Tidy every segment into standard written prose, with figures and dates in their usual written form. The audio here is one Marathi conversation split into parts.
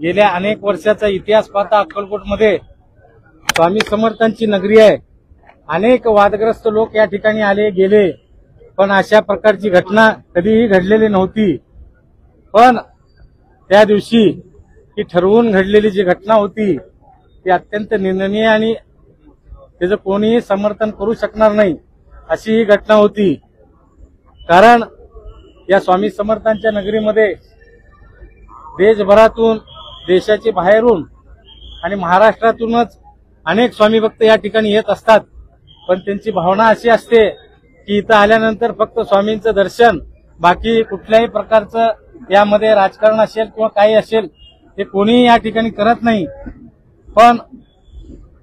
गेल्या अनेक वर्षाचा इतिहास पाहता अक्कलकोटमध्ये स्वामी समर्थांची नगरी आहे। अनेक वादग्रस्त लोक या ठिकाणी आले गेले, पण अशा प्रकारची घटना कधीही घडलेली नव्हती। पण त्या दिवशी ही ठरवून घडलेली जी घटना होती ती अत्यंत निंदनीय आणि त्याचं कोणीही समर्थन करू शकणार नाही अशी ही घटना होती। कारण या स्वामी समर्थांच्या नगरीमध्ये देशभरातून, देशाच्या बाहेरून आणि महाराष्ट्रातूनच अनेक स्वामी भक्त या ठिकाणी येत असतात। पण त्यांची भावना अशी असते की इथं आल्यानंतर फक्त स्वामींचं दर्शन, बाकी कुठल्याही प्रकारचं यामध्ये राजकारण असेल किंवा काही असेल ते कोणीही या ठिकाणी करत नाही। पण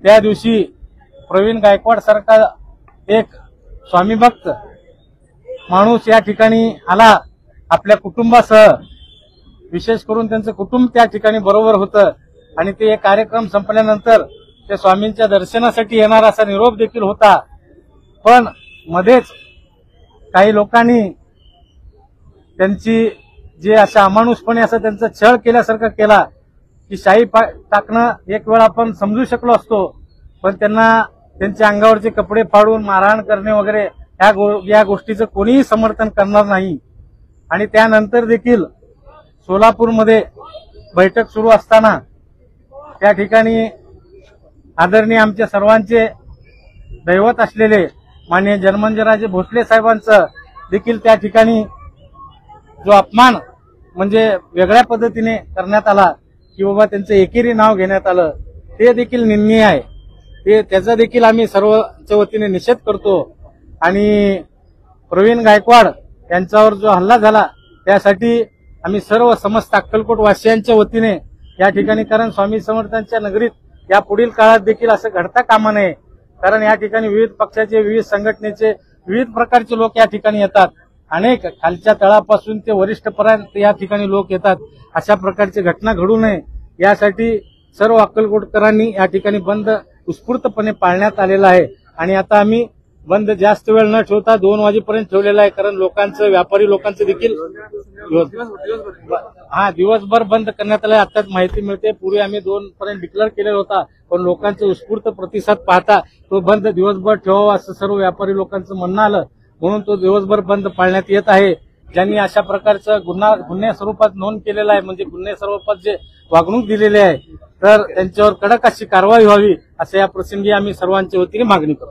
त्या दिवशी प्रवीण गायकवाड सारखा एक स्वामी भक्त माणूस या ठिकाणी आला आपल्या कुटुंबासह, विशेष करून त्यांचं कुटुंब त्या ठिकाणी बरोबर होतं आणि ते कार्यक्रम संपल्यानंतर ते स्वामींच्या दर्शनासाठी येणार असा निरोप देखील होता। पण मध्येच काही लोकांनी त्यांची जे अशा अमानुषपणे असं त्यांचा छळ केल्यासारखं केला की शाई टाकणं एक वेळ आपण समजू शकलो असतो, पण त्यांना त्यांच्या अंगावरचे कपडे फाडून मारहाण करणे वगैरे या गोष्टीचं कोणीही समर्थन करणार नाही। आणि त्यानंतर देखील सोलापूरमध्ये बैठक सुरू असताना त्या ठिकाणी आदरणीय आमच्या सर्वांचे दैवत असलेले माननीय जन्मंजयराजे भोसले साहेबांचं देखील त्या ठिकाणी जो अपमान म्हणजे वेगळ्या पद्धतीने करण्यात आला की बाबा त्यांचं एकेरी नाव घेण्यात आलं, ते देखील निंदनीय आहे। त्याचा देखील आम्ही सर्वच्या वतीने निषेध करतो। आणि प्रवीण गायकवाड यांच्यावर जो हल्ला झाला त्यासाठी आम्ही सर्व समस्त अक्कलकोट वासियांच्या वतीने या ठिकाणी, कारण स्वामी समर्थांच्या नगरीत या पुढील काळात देखील असं घडता कामा नये, कारण या ठिकाणी विविध पक्षाचे, विविध संघटनेचे, विविध प्रकारचे लोक या ठिकाणी येतात। अनेक खालच्या तळापासून ते वरिष्ठपर्यंत या ठिकाणी लोक येतात। अशा प्रकारची घटना घडू नये यासाठी सर्व अक्कलकोटकरांनी या ठिकाणी बंद उत्स्फूर्तपणे पाळण्यात आलेला आहे। आणि आता आम्ही बंद जास्त वेळ न ठेवता 2 वाजेपर्यंत ठेवलेला आहे, कारण लोकांचं, व्यापारी लोकांचं देखील दिवसभर बंद करण्यात आलं। आताच माहिती मिळते, पूर्वी आम्ही 2 पर्यंत डिक्लेअर केलेला होता, पण लोकांचा उत्स्फूर्त प्रतिसाद पाहता तो बंद दिवसभर ठेवावा असं सर्व व्यापारी लोकांचं म्हणणं आलं, म्हणून तो दिवसभर बंद पाळण्यात येत आहे। ज्यांनी अशा प्रकारचं गुन्हे स्वरूपात नोंद केलेला आहे, म्हणजे गुन्हे स्वरूपात जे वागणूक दिलेली आहे, तर त्यांच्यावर कडक अशी कारवाई व्हावी असं या प्रसंगी आम्ही सर्वांच्या वतीने मागणी करतो।